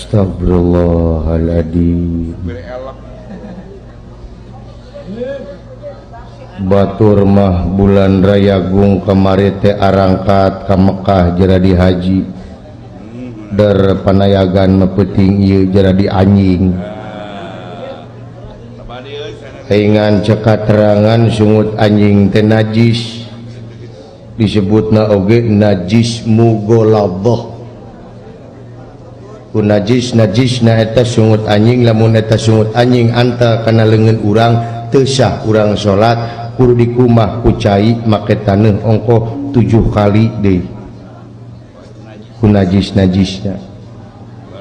Astagfirullahaladzim. Batur mah bulan Rayagung kamari teh arangkat ka Mekah jadi haji. Dar panayagan mepeting ieu jadi anjing. Aingan cekat terangan sungut anjing teh najis. Disebutna oge najis mughaladzah. Ku najisna eta sungut anjing, lamun eta sungut anjing anta kana leungeun urang teu sah urang salat, kudu dikumah ku cai make taneuh ongko 7 kali deui. Ku najisna.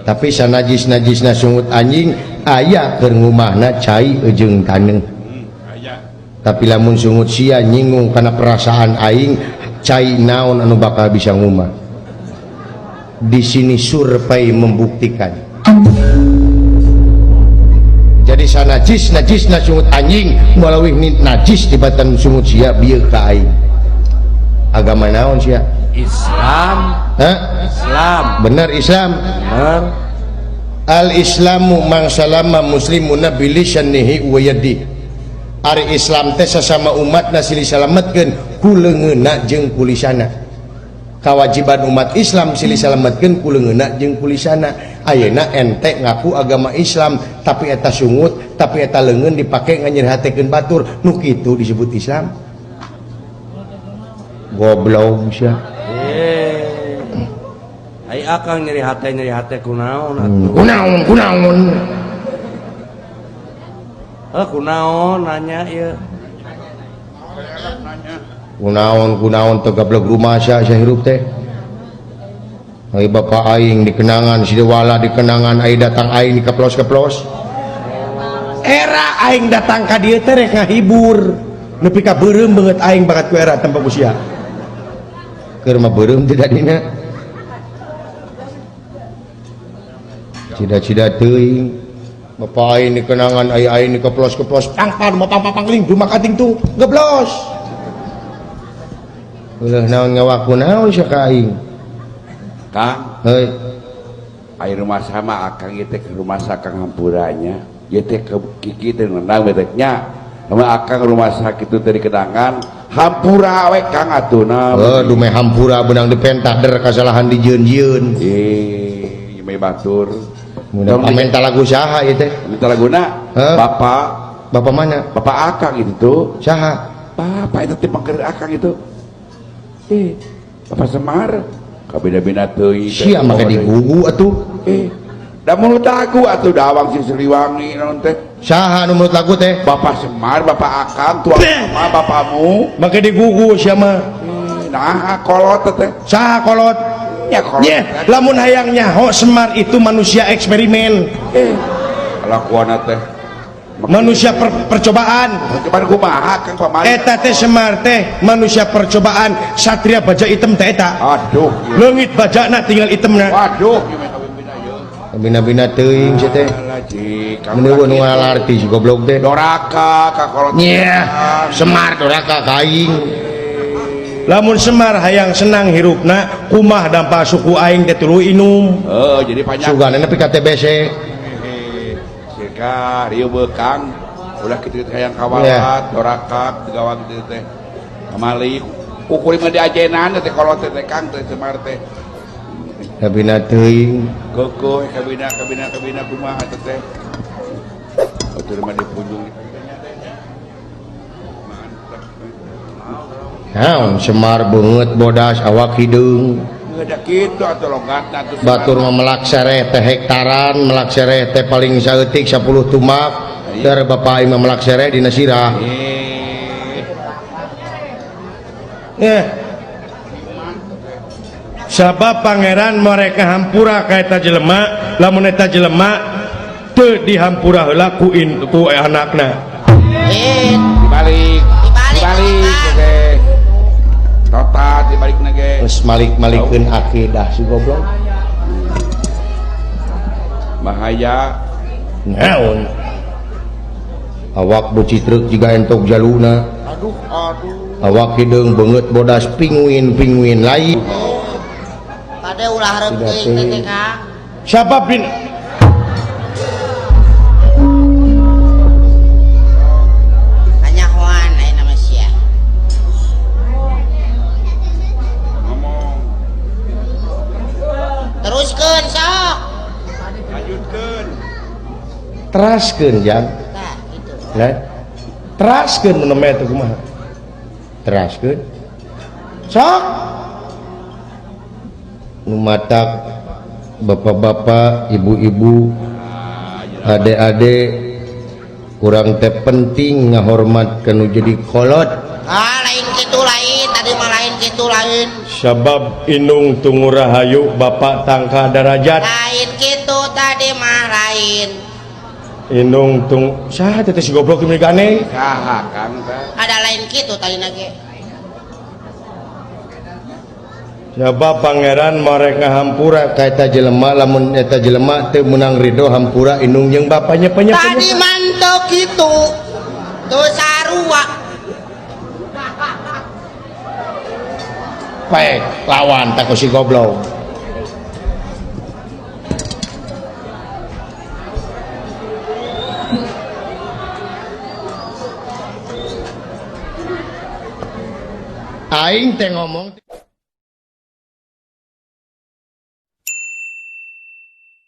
Tapi sanajis-najisna sungut anjing aya keur ngumahna cai jeung taneuh. Tapi lamun sungut sia nyinggung kana perasaan aing, cai naon anu bakal bisa ngumah. Di sini survei membuktikan. Jadi sanajis sungut anjing melalui najis tibatan sungut sia bieu ka aing. Agama naon sia? Islam. Islam. Bener Islam. Bener. Al-Islamu man salama muslimuna bilisanihi wa yadihi. Ari Islam teh sasama umatna silih salametkeun ku leungeunna jeung ku lisanna. Kewajiban umat Islam silih salametkeun ku leungeunna jeung ku lisanna. Ayeuna ente ngaku agama Islam tapi eta sungut, tapi eta leungeun dipake nganyerhatekeun batur, nu kitu disebut Islam. Goblok sia. Ai akang nyeri hate kunaon atuh? Kunaon? Kunaon nanya ieu. Kunaon teu gablek rumasa sia hirup teh. Ai bapak aing dikenangan sidewala dikenangan ai datang aing dikeplos-keplos. Era aing datang ka dieu teh rek ngahibur. Nepi ka beureum beungeut aing bakat ku era tempat usia. Keur mah beureum tidak dina. Cida-cida teuing. Bapak aing dikenangan ai aing dikeplos-keplos. Pangpan mapang-pangling rumah kating tu geblos. Ulah naon ngawaku naon sia ka aing. Kang, heuy. ai rumah sama akang ieu teh ke rumah sakang hampuranya. Ieu teh ke kiki teh nendang beteknya. Lamun akang rumah sakit itu teh dikedangan hampura we Kang atuna. Dume hampura benang dipentah der kasalahan dijieun-jieun. Me batur. Mun pamenta lagu saha ieu teh? Minta laguna. Bapak mana? Bapak akang itu tuh. Saha? Bapak itu teh pangker akang itu. Bapak Semar kabina-bina teuing sia make digugu atuh. Da mulut lagu atuh dawang si Sriwangi naon teh. Saha nu mulut lagu teh? Bapak Semar, Bapak Akang, tuang sama bapakmu. Make digugu sia mah. Nah, kolot teh. Saha kolot? Ya kolot. Lamun hayang nyaho Semar itu manusia eksperimen. Kelakuanna teh manusia percobaan. Percobaan kumaha Kang pamali? Eta teh Semar teh manusia percobaan, satria baja item teh eta. Aduh. Leungit bajana tinggal itemna. Waduh. Kabina-bina teuing sia teh. Meneueun nu ngalarti si goblok teh. Doraka ka kolot. Nya, Semar doraka ka aing. Lamun Semar hayang senang hirupna, kumah dampa suku aing teh tuluy inum. Jadi panjang. Sugana nepi ka TBC. Ka rieu beukang ulah kitu hayang kawalat dorakak gawang kitu teh kamali ukuri mah diajenan teh kolot teh Kang teh Semar teh kabina teuing kokoh kabina kumaha teh teh utur mah dipunjung naon Semar beungeut bodas awak hideung. Ada gitu atau logatna atuh batur mah melak sereh teh hektaran, melak sereh teh paling saeutik 10 tumak. Dar bapak aing mah melak sereh dina sirah. Sabab pangeran mereka hampura ka eta jelema, lamun eta jelema teu dihampura heula ku anakna. Dibalik teh. Total dibalik nage. Terus malik-malikeun akidah si goblok. Bahaya. Naon? Awak beuci truk jiga entok jaluna. Aduh. Awak hideung beungeut bodas pinguin lain. Tade ulah hareup teuing teh Kang. Sabab teraskeun jang Tah gitu. lah teraskeun mun mah teh kumaha teraskeun sok nu matak bapak-bapak ibu-ibu adik-adik kurang teh penting ngahormat kanu jadi kolot Lain gitu lain, tadi mah lain gitu lain. sabab inung tungu rahayu bapak tangka darajat Lain gitu tadi mah lain. inung tung saha teh si goblok ini gane saha kang teh Ada lain gitu tadi lagi. sabab pangeran marek ngahampura ka eta jelema lamun eta jelema teu meunang ridho hampura inung jeung bapanya Tadi penyepen mantok gitu. Tuh sarua. paek lawan tak si goblok aing teh ngomong